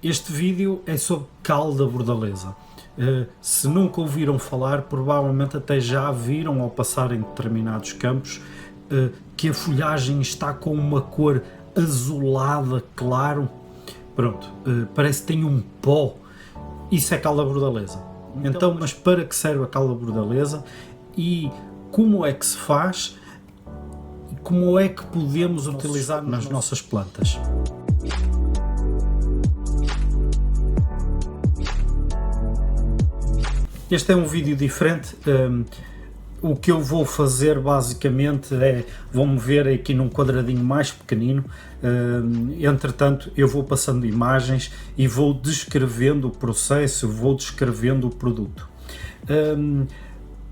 Este vídeo é sobre cal da bordaleza. Se nunca ouviram falar, provavelmente até já viram ao passar em determinados campos que a folhagem está com uma cor azulada, claro. Pronto, parece que tem um pó. Isso é cal da bordaleza. Então, mas para que serve a cal da bordaleza e como é que se faz e como é que podemos utilizar nas nossas plantas? Este é um vídeo diferente. O que eu vou fazer basicamente é, vão-me ver aqui num quadradinho mais pequenino, entretanto eu vou passando imagens e vou descrevendo o processo, vou descrevendo o produto.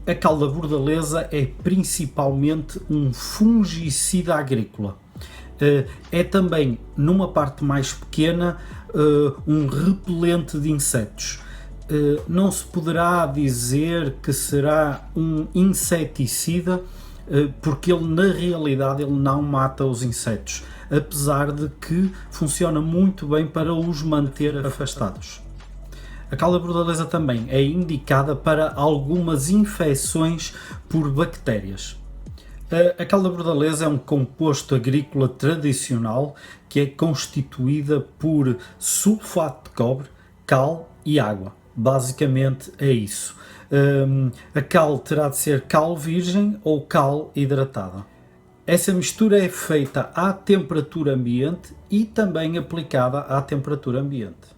A cal da bordaleza é principalmente um fungicida agrícola. É também, numa parte mais pequena, um repelente de insetos. Não se poderá dizer que será um inseticida, porque ele na realidade ele não mata os insetos, apesar de que funciona muito bem para os manter afastados. A cal da bordaleza também é indicada para algumas infecções por bactérias. A cal da bordaleza é um composto agrícola tradicional que é constituída por sulfato de cobre, cal e água. Basicamente é isso. A cal terá de ser cal virgem ou cal hidratada. Essa mistura é feita à temperatura ambiente e também aplicada à temperatura ambiente.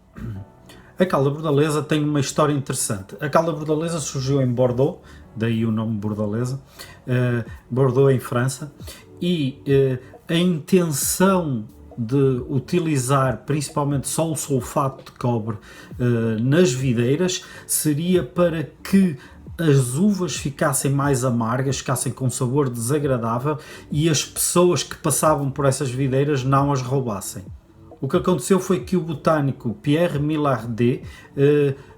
A cal da bordaleza tem uma história interessante. A cal da bordaleza surgiu em Bordeaux, daí o nome bordaleza, Bordeaux em França, e a intenção de utilizar principalmente só o sulfato de cobre nas videiras seria para que as uvas ficassem mais amargas, ficassem com um sabor desagradável e as pessoas que passavam por essas videiras não as roubassem. O que aconteceu foi que o botânico Pierre Millardet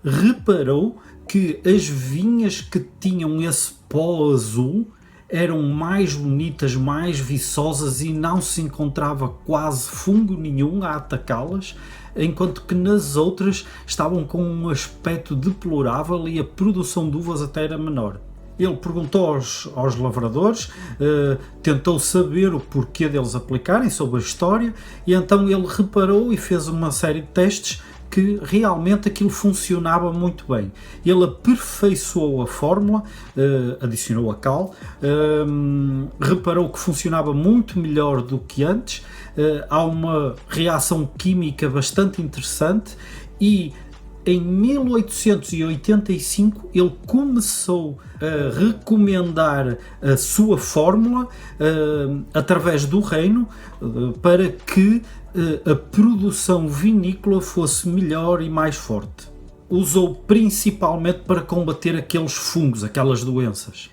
reparou que as vinhas que tinham esse pó azul eram mais bonitas, mais viçosas e não se encontrava quase fungo nenhum a atacá-las, enquanto que nas outras estavam com um aspecto deplorável e a produção de uvas até era menor. Ele perguntou aos lavradores, tentou saber o porquê deles aplicarem, sobre a história, e então ele reparou e fez uma série de testes que realmente aquilo funcionava muito bem. Ele aperfeiçoou a fórmula, adicionou a cal, reparou que funcionava muito melhor do que antes, há uma reação química bastante interessante e em 1885 ele começou a recomendar a sua fórmula através do reino para que a produção vinícola fosse melhor e mais forte. Usou principalmente para combater aqueles fungos, aquelas doenças.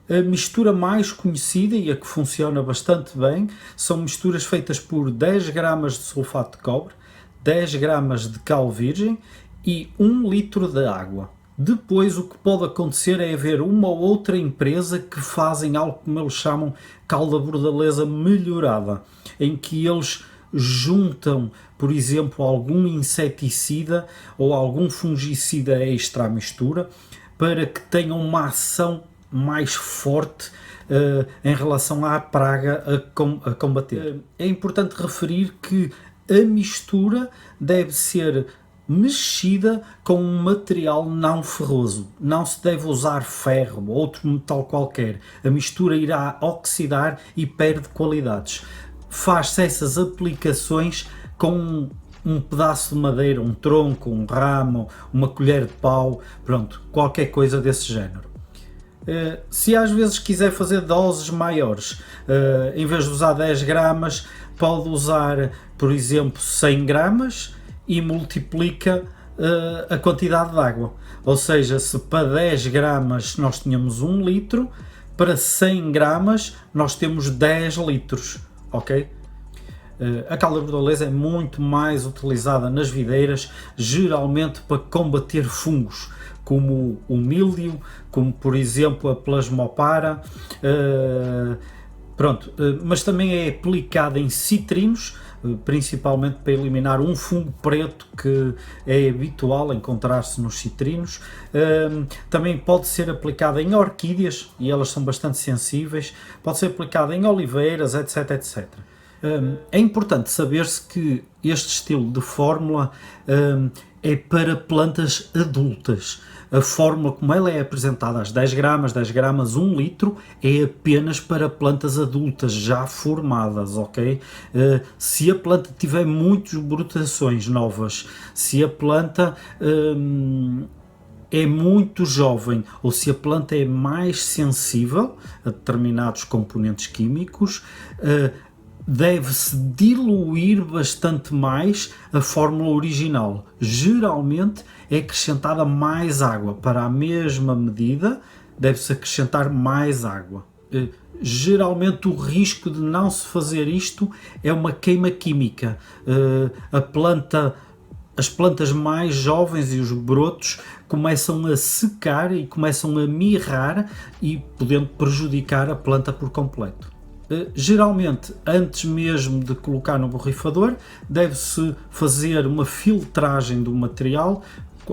A mistura mais conhecida e a que funciona bastante bem são misturas feitas por 10 gramas de sulfato de cobre, 10 gramas de cal virgem e 1 litro de água. Depois o que pode acontecer é haver uma ou outra empresa que fazem algo como eles chamam cal da bordaleza melhorada, em que eles juntam, por exemplo, algum inseticida ou algum fungicida extra à mistura para que tenham uma ação mais forte em relação à praga a combater. É importante referir que a mistura deve ser mexida com um material não ferroso. Não se deve usar ferro ou outro metal qualquer. A mistura irá oxidar e perde qualidades. Faz-se essas aplicações com um pedaço de madeira, um tronco, um ramo, uma colher de pau, pronto, qualquer coisa desse género. Se às vezes quiser fazer doses maiores, em vez de usar 10 gramas, pode usar, por exemplo, 100 gramas e multiplica a quantidade de água. Ou seja, se para 10 gramas nós tínhamos 1 litro, para 100 gramas nós temos 10 litros. Ok? A cal da bordaleza é muito mais utilizada nas videiras, geralmente para combater fungos, como o míldio, como por exemplo a plasmopara, mas também é aplicada em citrinos, principalmente para eliminar um fungo preto que é habitual encontrar-se nos citrinos. Também pode ser aplicada em orquídeas, e elas são bastante sensíveis, pode ser aplicada em oliveiras, etc, etc. É importante saber-se que este estilo de fórmula é para plantas adultas. A fórmula como ela é apresentada às 10 gramas, 1 litro, é apenas para plantas adultas já formadas, ok? Se a planta tiver muitas brotações novas, se a planta é muito jovem ou se a planta é mais sensível a determinados componentes químicos, deve-se diluir bastante mais a fórmula original. Geralmente é acrescentada mais água. Para a mesma medida, deve-se acrescentar mais água. Geralmente o risco de não se fazer isto é uma queima química. As plantas mais jovens e os brotos começam a secar e começam a mirrar e podendo prejudicar a planta por completo. Geralmente, antes mesmo de colocar no borrifador, deve-se fazer uma filtragem do material,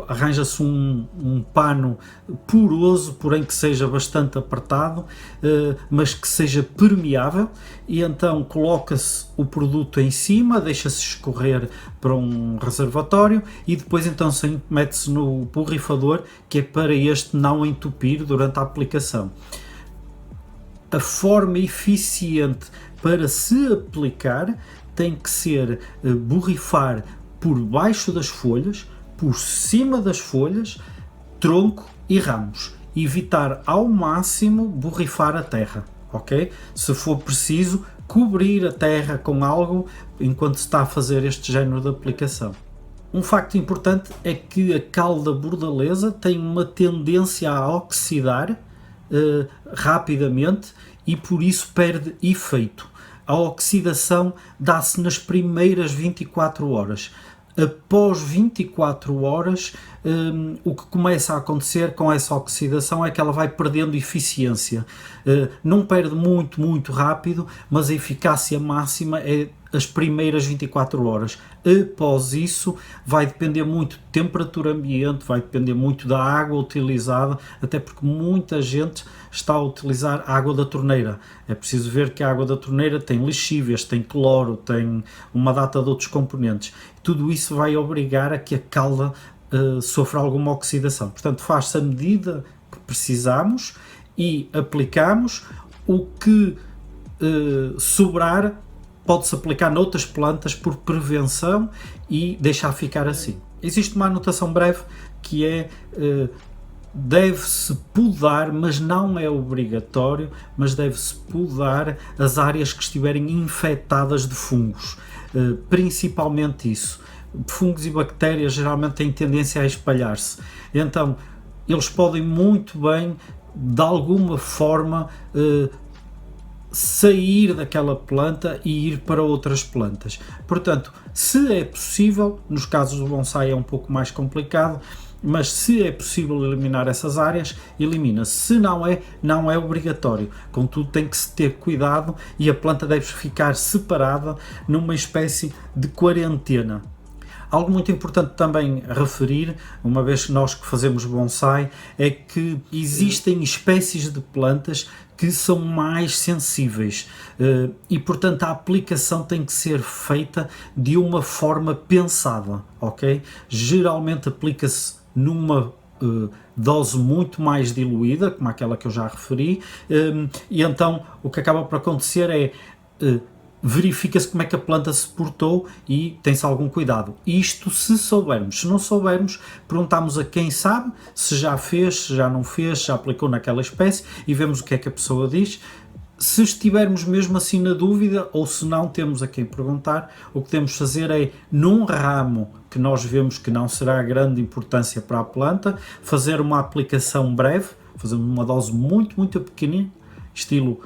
arranja-se um pano poroso, porém que seja bastante apertado, mas que seja permeável, e então coloca-se o produto em cima, deixa-se escorrer para um reservatório e depois então mete-se no borrifador, que é para este não entupir durante a aplicação. A forma eficiente para se aplicar tem que ser borrifar por baixo das folhas, por cima das folhas, tronco e ramos. Evitar ao máximo borrifar a terra, ok? Se for preciso, cobrir a terra com algo enquanto se está a fazer este género de aplicação. Um facto importante é que a cal da bordaleza tem uma tendência a oxidar rapidamente e por isso perde efeito. A oxidação dá-se nas primeiras 24 horas. Após 24 horas, o que começa a acontecer com essa oxidação é que ela vai perdendo eficiência. Não perde muito rápido, mas a eficácia máxima é as primeiras 24 horas. Após isso, vai depender muito de temperatura ambiente, vai depender muito da água utilizada, até porque muita gente está a utilizar a água da torneira. É preciso ver que a água da torneira tem lixíveis, tem cloro, tem uma data de outros componentes. Tudo isso vai obrigar a que a calda sofra alguma oxidação. Portanto, faz-se a medida que precisamos e aplicamos. O que sobrar pode-se aplicar noutras plantas por prevenção e deixar ficar assim. Existe uma anotação breve que é deve-se podar, mas não é obrigatório, mas deve-se podar as áreas que estiverem infectadas de fungos, principalmente isso. Fungos e bactérias geralmente têm tendência a espalhar-se, então eles podem muito bem, de alguma forma, sair daquela planta e ir para outras plantas. Portanto, se é possível, nos casos do bonsai é um pouco mais complicado, mas se é possível eliminar essas áreas, elimina-se. Se não é, não é obrigatório. Contudo, tem que se ter cuidado e a planta deve ficar separada numa espécie de quarentena. Algo muito importante também referir, uma vez que nós que fazemos bonsai, é que existem espécies de plantas que são mais sensíveis e, portanto, a aplicação tem que ser feita de uma forma pensada, ok? Geralmente aplica-se numa dose muito mais diluída, como aquela que eu já referi, e então o que acaba por acontecer é verifica-se como é que a planta se portou e tem-se algum cuidado. Isto se soubermos. Se não soubermos, perguntamos a quem sabe se já fez, se já não fez, se já aplicou naquela espécie e vemos o que é que a pessoa diz. Se estivermos mesmo assim na dúvida ou se não temos a quem perguntar, o que temos de fazer é, num ramo que nós vemos que não será grande importância para a planta, fazer uma aplicação breve, fazer uma dose muito pequenina estilo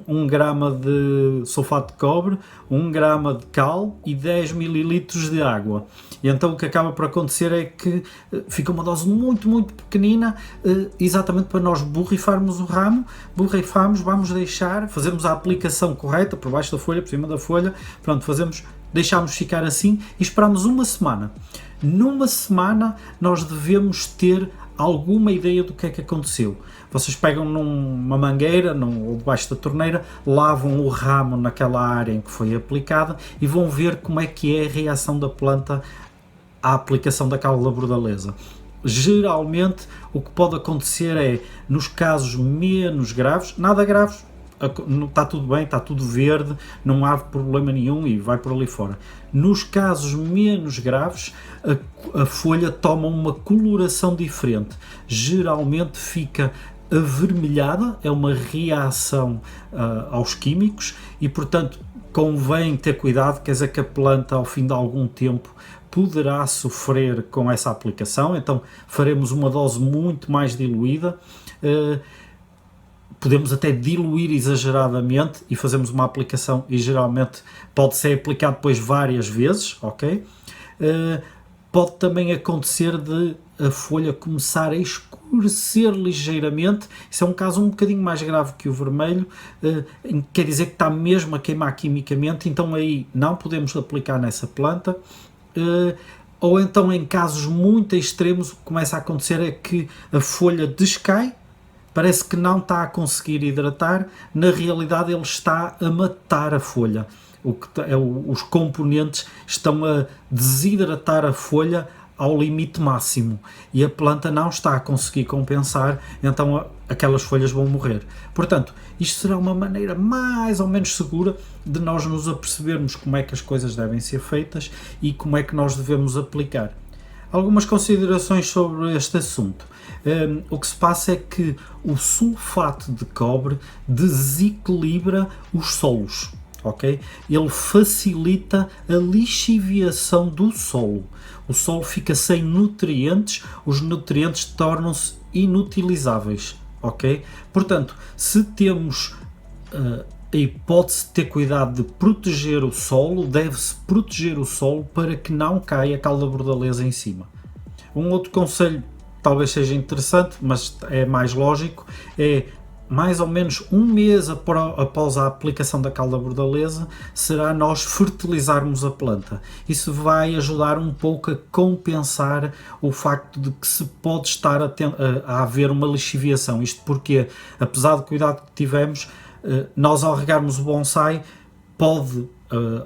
1 grama de sulfato de cobre, 1 grama de cal e 10 mililitros de água. E então o que acaba por acontecer é que fica uma dose muito, muito pequenina, exatamente para nós borrifarmos o ramo, borrifamos, vamos deixar, fazemos a aplicação correta, por baixo da folha, por cima da folha, pronto, deixamos ficar assim e esperamos uma semana. Numa semana nós devemos ter alguma ideia do que é que aconteceu. Vocês pegam numa mangueira ou debaixo da torneira, lavam o ramo naquela área em que foi aplicada e vão ver como é que é a reação da planta à aplicação da cal da bordaleza. Geralmente o que pode acontecer é, nos casos menos graves, nada graves, está tudo bem, está tudo verde, não há problema nenhum e vai por ali fora. Nos casos menos graves, a folha toma uma coloração diferente, geralmente fica avermelhada, é uma reação aos químicos e, portanto, convém ter cuidado, quer dizer que a planta ao fim de algum tempo poderá sofrer com essa aplicação, então faremos uma dose muito mais diluída. Podemos até diluir exageradamente e fazemos uma aplicação e geralmente pode ser aplicado depois várias vezes, ok? Pode também acontecer de a folha começar a escurecer ligeiramente, isso é um caso um bocadinho mais grave que o vermelho, quer dizer que está mesmo a queimar quimicamente, então aí não podemos aplicar nessa planta. Ou então em casos muito extremos o que começa a acontecer é que a folha descai, parece que não está a conseguir hidratar, na realidade ele está a matar a folha. Os componentes estão a desidratar a folha ao limite máximo e a planta não está a conseguir compensar, então aquelas folhas vão morrer. Portanto, isto será uma maneira mais ou menos segura de nós nos apercebermos como é que as coisas devem ser feitas e como é que nós devemos aplicar. Algumas considerações sobre este assunto. O que se passa é que o sulfato de cobre desequilibra os solos, ok? Ele facilita a lixiviação do solo. O solo fica sem nutrientes, os nutrientes tornam-se inutilizáveis, ok? Portanto, se temos a hipótese de ter cuidado de proteger o solo, deve-se proteger o solo para que não caia a cal da bordaleza em cima. Um outro conselho, talvez seja interessante, mas é mais lógico, é mais ou menos um mês após a aplicação da cal da bordaleza, será nós fertilizarmos a planta. Isso vai ajudar um pouco a compensar o facto de que se pode estar a haver uma lixiviação. Isto porque, apesar do cuidado que tivemos, nós ao regarmos o bonsai, pode,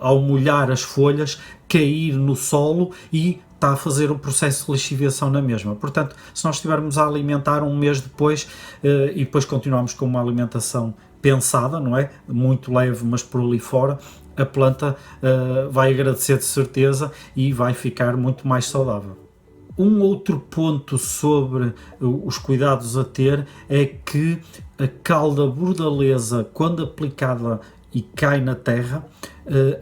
ao molhar as folhas, cair no solo e está a fazer o processo de lixiviação na mesma. Portanto, se nós estivermos a alimentar um mês depois e depois continuarmos com uma alimentação pensada, não é? Muito leve, mas por ali fora, a planta vai agradecer de certeza e vai ficar muito mais saudável. Um outro ponto sobre os cuidados a ter é que a cal da bordaleza, quando aplicada e cai na terra,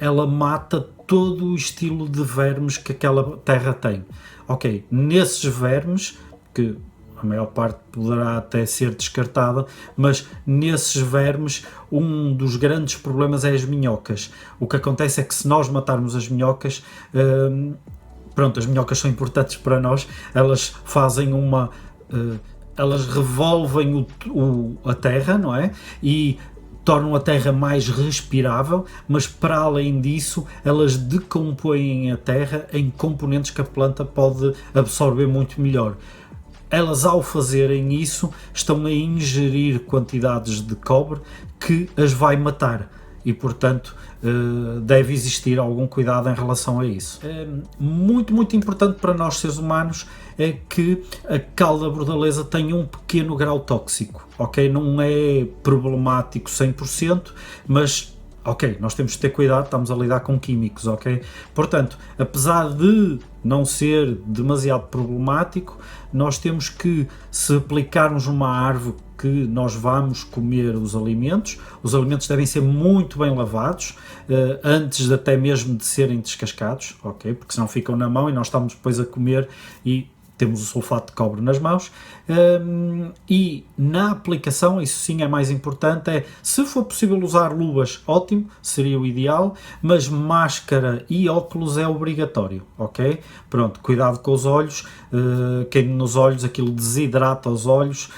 ela mata todo o estilo de vermes que aquela terra tem. Ok, nesses vermes, que a maior parte poderá até ser descartada, mas nesses vermes um dos grandes problemas é as minhocas. O que acontece é que se nós matarmos as minhocas, pronto, as minhocas são importantes para nós, elas fazem elas revolvem a terra, não é? E tornam a terra mais respirável, mas para além disso, elas decompõem a terra em componentes que a planta pode absorver muito melhor. Elas, ao fazerem isso, estão a ingerir quantidades de cobre que as vai matar e, portanto, deve existir algum cuidado em relação a isso. Muito, muito importante para nós seres humanos é que a cal da bordaleza tenha um pequeno grau tóxico, ok? Não é problemático 100%, mas ok, nós temos que ter cuidado, estamos a lidar com químicos, ok? Portanto, apesar de não ser demasiado problemático, nós temos que, se aplicarmos uma árvore que nós vamos comer os alimentos devem ser muito bem lavados, antes de até mesmo de serem descascados, ok? Porque senão ficam na mão e nós estamos depois a comer e temos o sulfato de cobre nas mãos, e na aplicação, isso sim é mais importante, se for possível usar luvas, ótimo, seria o ideal, mas máscara e óculos é obrigatório, ok? Pronto, cuidado com os olhos, queime nos olhos, aquilo desidrata os olhos,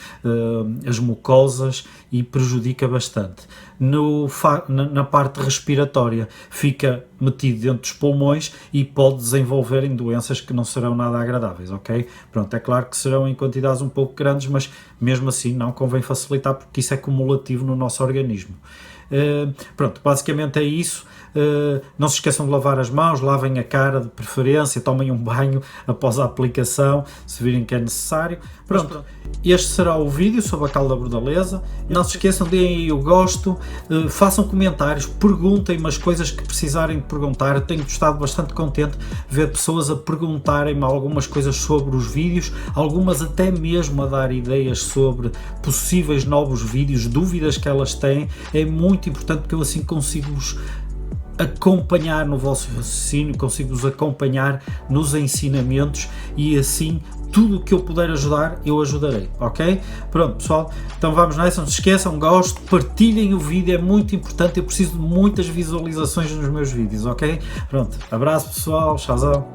as mucosas e prejudica bastante. Na parte respiratória fica metido dentro dos pulmões e pode desenvolver em doenças que não serão nada agradáveis, ok? Pronto, é claro que serão em quantidades um pouco grandes, mas mesmo assim não convém facilitar porque isso é cumulativo no nosso organismo. Pronto, basicamente é isso. Não se esqueçam de lavar as mãos, lavem a cara de preferência, tomem um banho após a aplicação, se virem que é necessário. Pronto, este será o vídeo sobre a cal da bordaleza. Não se esqueçam, deem aí o gosto, façam comentários, perguntem-me as coisas que precisarem de perguntar. Eu tenho estado bastante contente de ver pessoas a perguntarem-me algumas coisas sobre os vídeos, algumas até mesmo a dar ideias sobre possíveis novos vídeos, dúvidas que elas têm. É muito importante porque eu assim consigo-vos acompanhar no vosso raciocínio, consigo-vos acompanhar nos ensinamentos e assim tudo o que eu puder ajudar, eu ajudarei, ok? Pronto, pessoal, então vamos nessa, não se esqueçam, gosto, partilhem o vídeo, é muito importante, eu preciso de muitas visualizações nos meus vídeos, ok? Pronto, abraço pessoal, tchauzão.